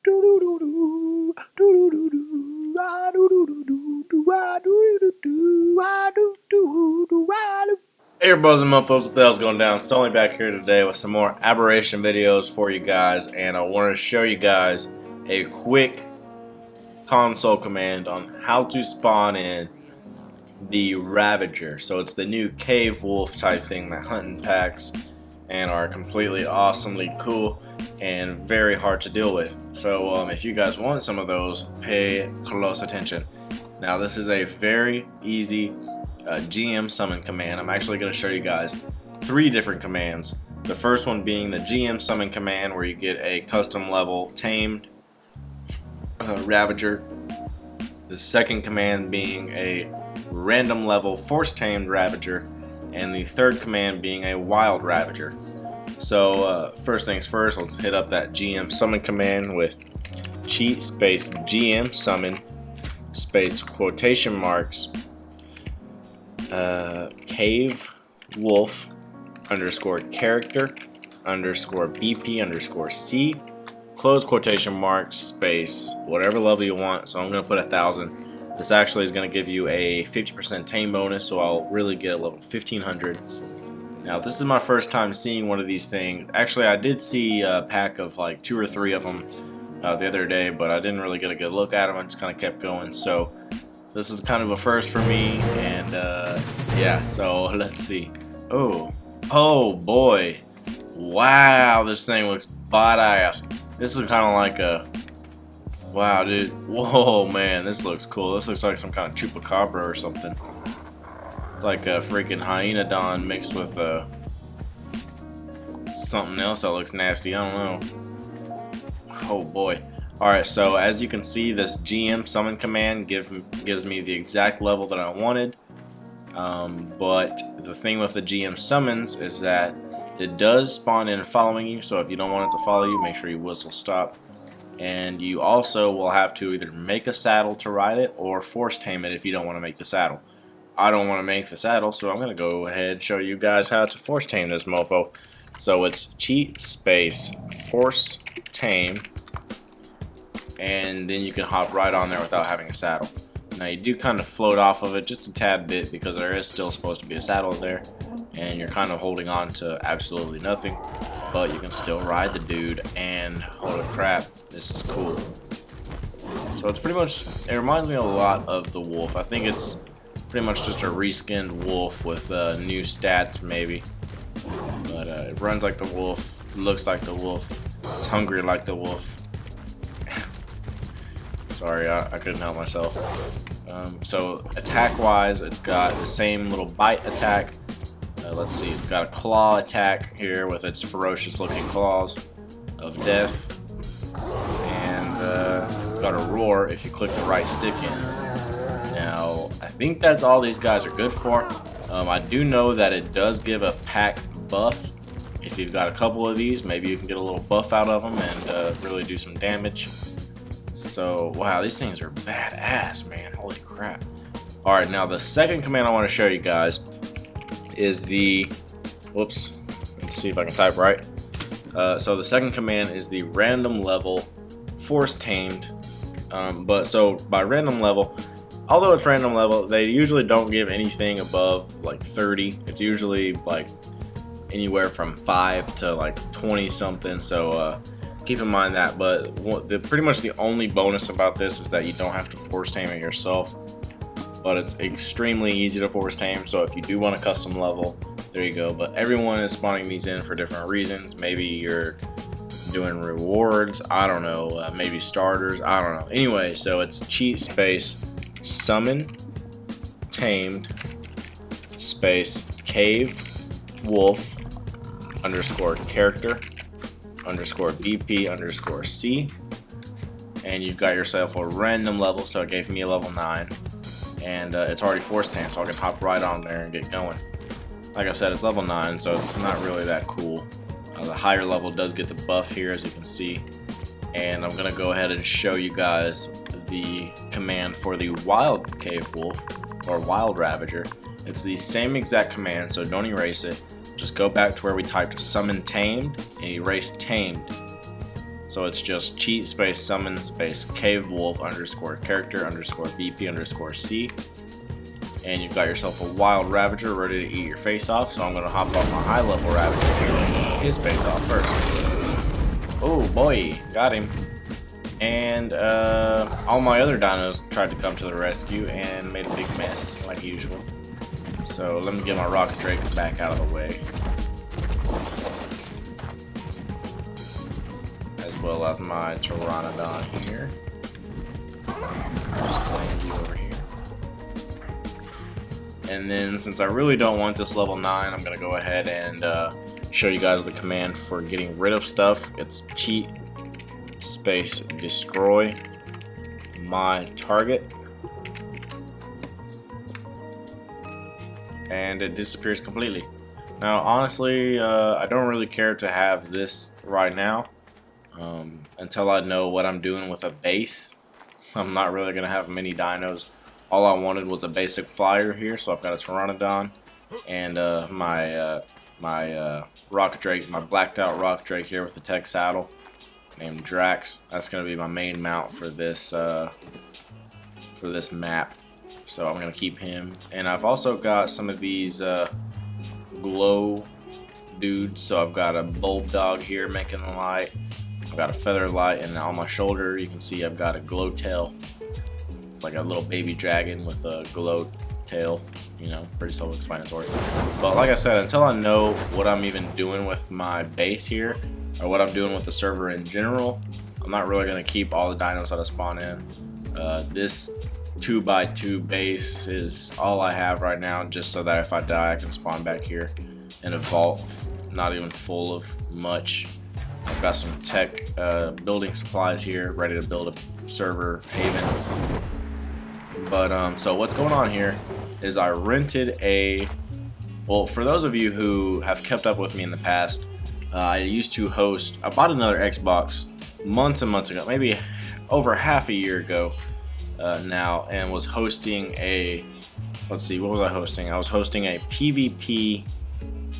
Hey bros and mofos, what the hell's going down? It's only back here today with some more aberration videos for you guys, and I want to show you guys a quick console command on how to spawn in the Ravager. So it's the new cave wolf type thing that hunt in packs and are completely awesomely cool and very hard to deal with. So if you guys want some of those, pay close attention. Now this is a very easy GM summon command. I'm actually going to show you guys 3 different commands. The first one being the GM summon command, where you get a custom level tamed Ravager. The second command being a random level force tamed Ravager, and the third command being a wild Ravager. So first things first, let's hit up that GM summon command with cheat space GM summon space quotation marks cave wolf underscore character underscore BP underscore C close quotation marks space whatever level you want. So I'm gonna put 1,000. This actually is gonna give you a 50% tame bonus, so I'll really get a level 1500. Now this is my first time seeing one of these things. Actually, I did see a pack of like 2 or 3 of them the other day, but I didn't really get a good look at them. I just kind of kept going. So this is kind of a first for me, and yeah, so let's see. Oh boy, wow, this thing looks badass. This is kind of like a, wow dude, whoa man, this looks cool. This looks like some kind of chupacabra or something. It's like a freaking hyenodon mixed with something else that looks nasty, I don't know. Oh boy. Alright, so as you can see, this GM summon command gives me the exact level that I wanted. But the thing with the GM summons is that it does spawn in following you, so if you don't want it to follow you, make sure you whistle stop. And you also will have to either make a saddle to ride it or force tame it if you don't want to make the saddle. I don't want to make the saddle, so I'm going to go ahead and show you guys how to force tame this mofo. So it's cheat space force tame, and then you can hop right on there without having a saddle. Now you do kind of float off of it just a tad bit because there is still supposed to be a saddle there, and you're kind of holding on to absolutely nothing, but you can still ride the dude, and holy crap, this is cool. So it's pretty much, it reminds me a lot of the wolf. I think it's pretty much just a reskinned wolf with new stats maybe, but it runs like the wolf, looks like the wolf, it's hungry like the wolf. Sorry, I couldn't help myself. So attack wise, it's got the same little bite attack. Let's see, it's got a claw attack here with its ferocious looking claws of death, and it's got a roar if you click the right stick in. Now I think that's all these guys are good for. I do know that it does give a pack buff. If you've got a couple of these, maybe you can get a little buff out of them and really do some damage. So wow, these things are badass, man, holy crap. Alright, now the second command I want to show you guys is the, whoops, let's see if I can type right. So the second command is the random level force tamed, but so by random level, although it's random level, they usually don't give anything above like 30. It's usually like anywhere from 5 to like 20 something, so keep in mind that. But pretty much the only bonus about this is that you don't have to force tame it yourself, but it's extremely easy to force tame, so if you do want a custom level, there you go. But everyone is spawning these in for different reasons. Maybe you're doing rewards, I don't know, maybe starters, I don't know. Anyway, so it's cheat space summon tamed space cave wolf underscore character underscore BP underscore C, and you've got yourself a random level, so it gave me a level 9, and it's already force tamed, so I can hop right on there and get going. Like I said, it's level 9, so it's not really that cool. The higher level does get the buff here, as you can see, and I'm gonna go ahead and show you guys the command for the wild cave wolf or wild Ravager. It's the same exact command, so don't erase it. Just go back to where we typed summon tamed and erase tamed. So it's just cheat space summon space cave wolf underscore character underscore VP underscore C. And you've got yourself a wild Ravager ready to eat your face off. So I'm going to hop off my high level Ravager here and eat his face off first. Oh boy, got him. And all my other dinos tried to come to the rescue and made a big mess like usual. So let me get my Rock Drake back out of the way. As well as my Pteranodon here. Just land you over here. And then since I really don't want this level 9, I'm going to go ahead and show you guys the command for getting rid of stuff. It's cheat space destroy my target. And it disappears completely. Now honestly, I don't really care to have this right now until I know what I'm doing with a base. I'm not really going to have many dinos. All I wanted was a basic flyer here, so I've got a Pteranodon and my Rock Drake, my blacked out Rock Drake here with the tech saddle named Drax. That's going to be my main mount for this map. So I'm going to keep him. And I've also got some of these glow dudes. So I've got a bulldog here making the light. I've got a feather light, and on my shoulder you can see I've got a glow tail. It's like a little baby dragon with a glow tail, you know, pretty self-explanatory. But like I said, until I know what I'm even doing with my base here, or what I'm doing with the server in general, I'm not really going to keep all the dinos that I spawn in. This 2x2 base is all I have right now, just so that if I die I can spawn back here in a vault, not even full of much. I've got some tech building supplies here, ready to build a server haven. But so what's going on here is I rented well, for those of you who have kept up with me in the past, I used to host, I bought another Xbox months and months ago, maybe over half a year ago now, and was hosting let's see, what was I hosting? I was hosting a PvP,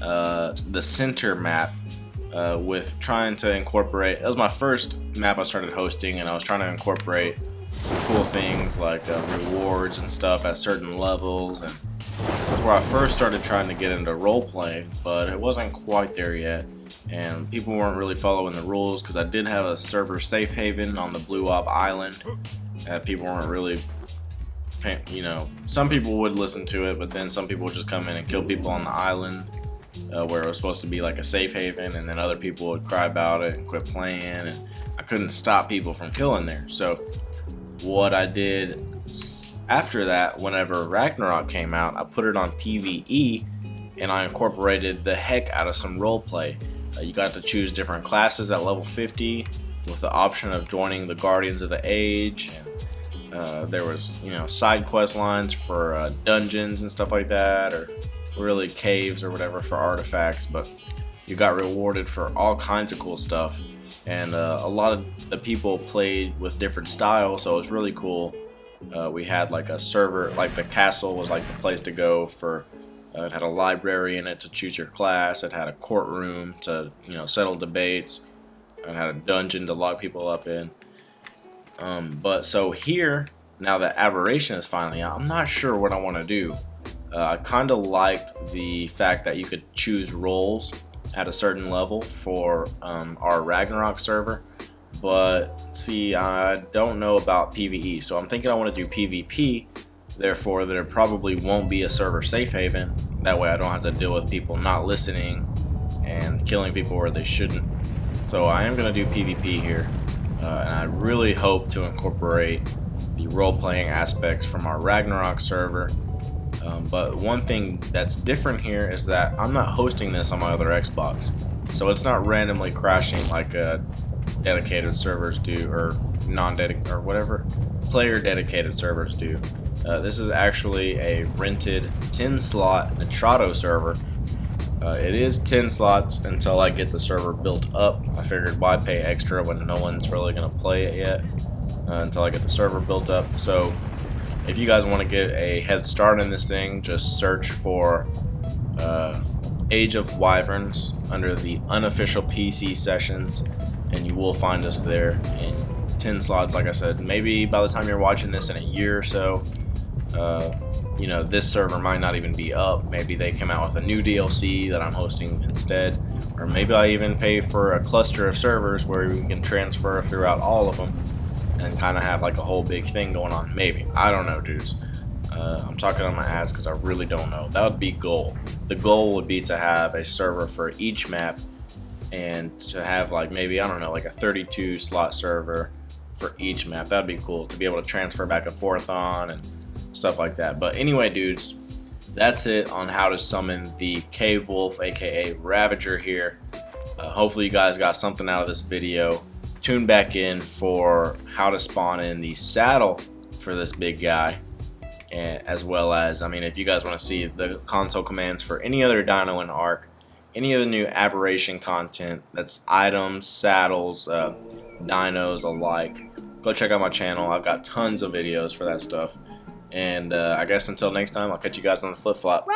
the center map, with trying to incorporate, that was my first map I started hosting, and I was trying to incorporate some cool things like rewards and stuff at certain levels, and that's where I first started trying to get into role playing, but it wasn't quite there yet, and people weren't really following the rules because I did have a server safe haven on the Blue Op Island. People weren't really, you know, some people would listen to it, but then some people would just come in and kill people on the island where it was supposed to be like a safe haven, and then other people would cry about it and quit playing, and I couldn't stop people from killing there. So what I did after that, whenever Ragnarok came out, I put it on PvE and I incorporated the heck out of some roleplay. You got to choose different classes at level 50 with the option of joining the Guardians of the Age, and there was, you know, side quest lines for dungeons and stuff like that, or really caves or whatever for artifacts, but you got rewarded for all kinds of cool stuff. And a lot of the people played with different styles, so it was really cool. We had like a server, like the castle was like the place to go for, it had a library in it to choose your class, it had a courtroom to, you know, settle debates, it had a dungeon to lock people up in. But so here, now that Aberration is finally out, I'm not sure what I want to do. I kind of liked the fact that you could choose roles at a certain level for our Ragnarok server, but see, I don't know about PvE, so I'm thinking I want to do PvP. Therefore, there probably won't be a server safe haven. That way I don't have to deal with people not listening and killing people where they shouldn't. So I am going to do PvP here, and I really hope to incorporate the role-playing aspects from our Ragnarok server. But one thing that's different here is that I'm not hosting this on my other Xbox, so it's not randomly crashing like dedicated servers do, or non-dedicated, or whatever player dedicated servers do. This is actually a rented 10-slot Nitrado server. It is 10 slots until I get the server built up. I figured why pay extra when no one's really going to play it yet until I get the server built up. So if you guys want to get a head start in this thing, just search for Age of Wyverns under the unofficial PC sessions, and you will find us there in 10 slots. Like I said, maybe by the time you're watching this in a year or so, you know, this server might not even be up. Maybe they come out with a new DLC that I'm hosting instead, or maybe I even pay for a cluster of servers where we can transfer throughout all of them and kind of have like a whole big thing going on. Maybe, I don't know, dudes. I'm talking on my ass because I really don't know. That would be goal. The goal would be to have a server for each map, and to have like maybe, I don't know, like a 32 slot server for each map. That'd be cool to be able to transfer back and forth on and stuff like that. But anyway, dudes, that's it on how to summon the Cave Wolf, aka Ravager here. Hopefully you guys got something out of this video. Tune back in for how to spawn in the saddle for this big guy, and as well as, I mean, if you guys want to see the console commands for any other dino in Ark, any of the new aberration content, that's items, saddles, dinos alike, go check out my channel. I've got tons of videos for that stuff. And I guess until next time, I'll catch you guys on the flip flop.